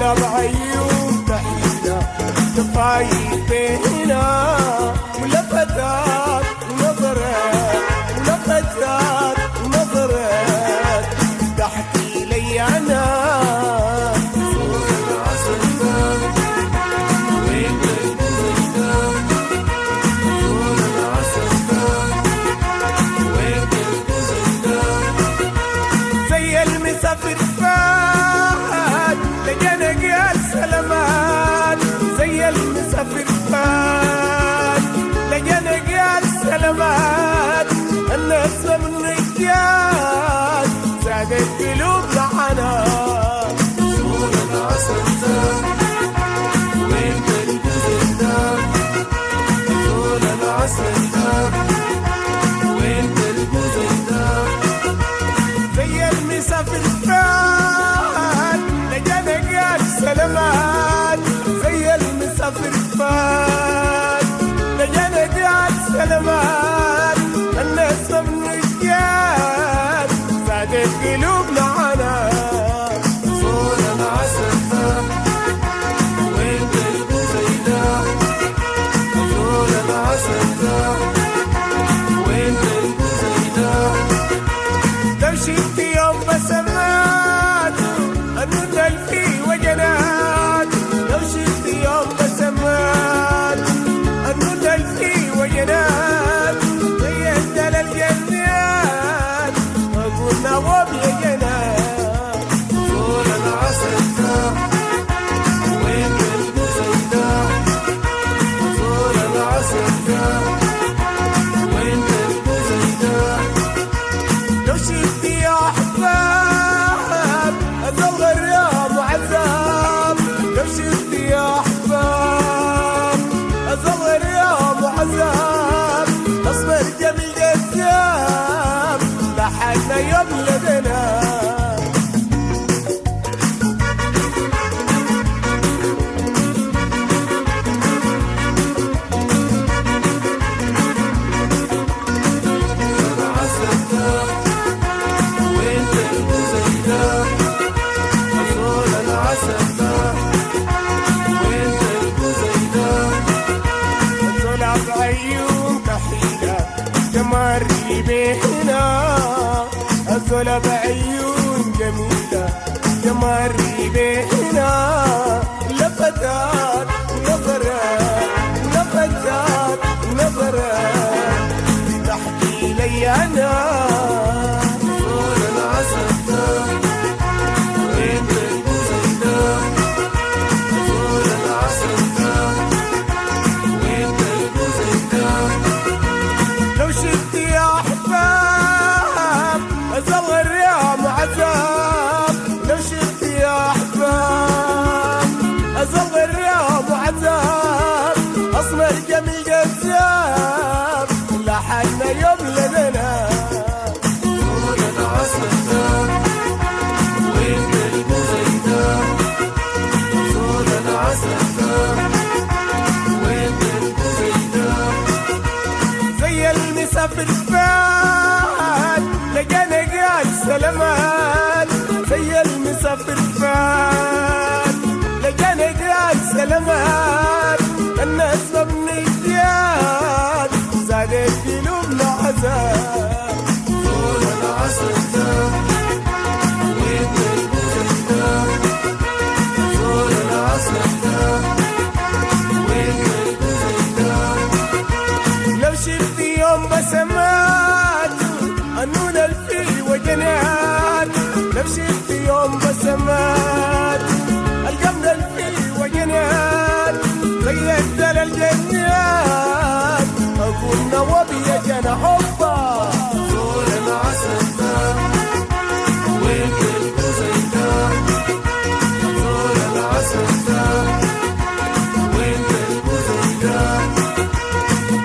طلع بعيون تحينا شفايف بينا ولفتات ونظرات ولفتات ونظرات تحكي لي انا مسافر فات لقينا قال سلامات زي المسافر فات لقينا قال سلامات الناس من رجال زادت قلوبنا حنان صور العسل ده وانت الجزء ده صور العسل ده وانت الجزء ده زي المسافر فات لقينا قال سلامات زي المسافر فات لقينا قال سلامات الناس من رجال زادت قلوبنا عنان صور العسل ده وانت الجزء ده صور العسل ده وانت الجزء ده تمشي في يوم بسمات الندل في وجنات تمشي في يوم بسمات الندل في وجنات زي الدل الجنات أقول نواب يا جنات صور العسل ده وين الجزء ده صور العسل ده وين الجزء ده لو شفت يا أحباب أصغر يا معذب لو شفت يا أحباب أصغر يا معذب أصبر جميل جذاب لحنا يوم لدنا بعيون تحينا تمري بينا أزول بعيون جميلة تمري بينا لفتات نظرات لفتات نظرات تحكي لي أنا صور العسل ده وانت الجزء ده صور العسل ده لو شفت يا أحباب أصغر يا معذب لو شفت يا أحباب أصغر يا معذب أصمر جميل جذاب لحنا يوم لدنا صور العسل ده وانت الجزء ده صور العسل ده وانت الجزء ده زي المسافر فات لقينا قال سلامات زي المسافر فات لقينا قال سلامات الناس من الجياد زادت قلوبنا عذاب صور العسل ده وانت الجزء ده صور العسل ده وانت الجزء ده لو شفت يوم بسمات النون الفي وجنات لو شفت يوم بسمات القمر الفي وجنات زي الدل الجنات أقول نوابي يا جنى حبا صور العسل ده وانت الجزء ده صور العسل ده وانت الجزء ده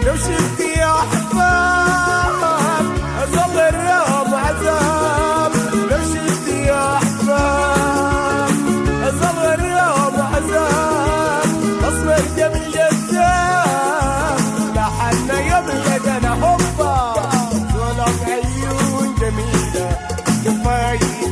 لو شفت يا أحباب أصغر يا معذب لو شفت يا أحباب أصغر يا معذب أصبر جميل جذاب لحنا يوم لدنا حبا صور بعيون جميلة كفاية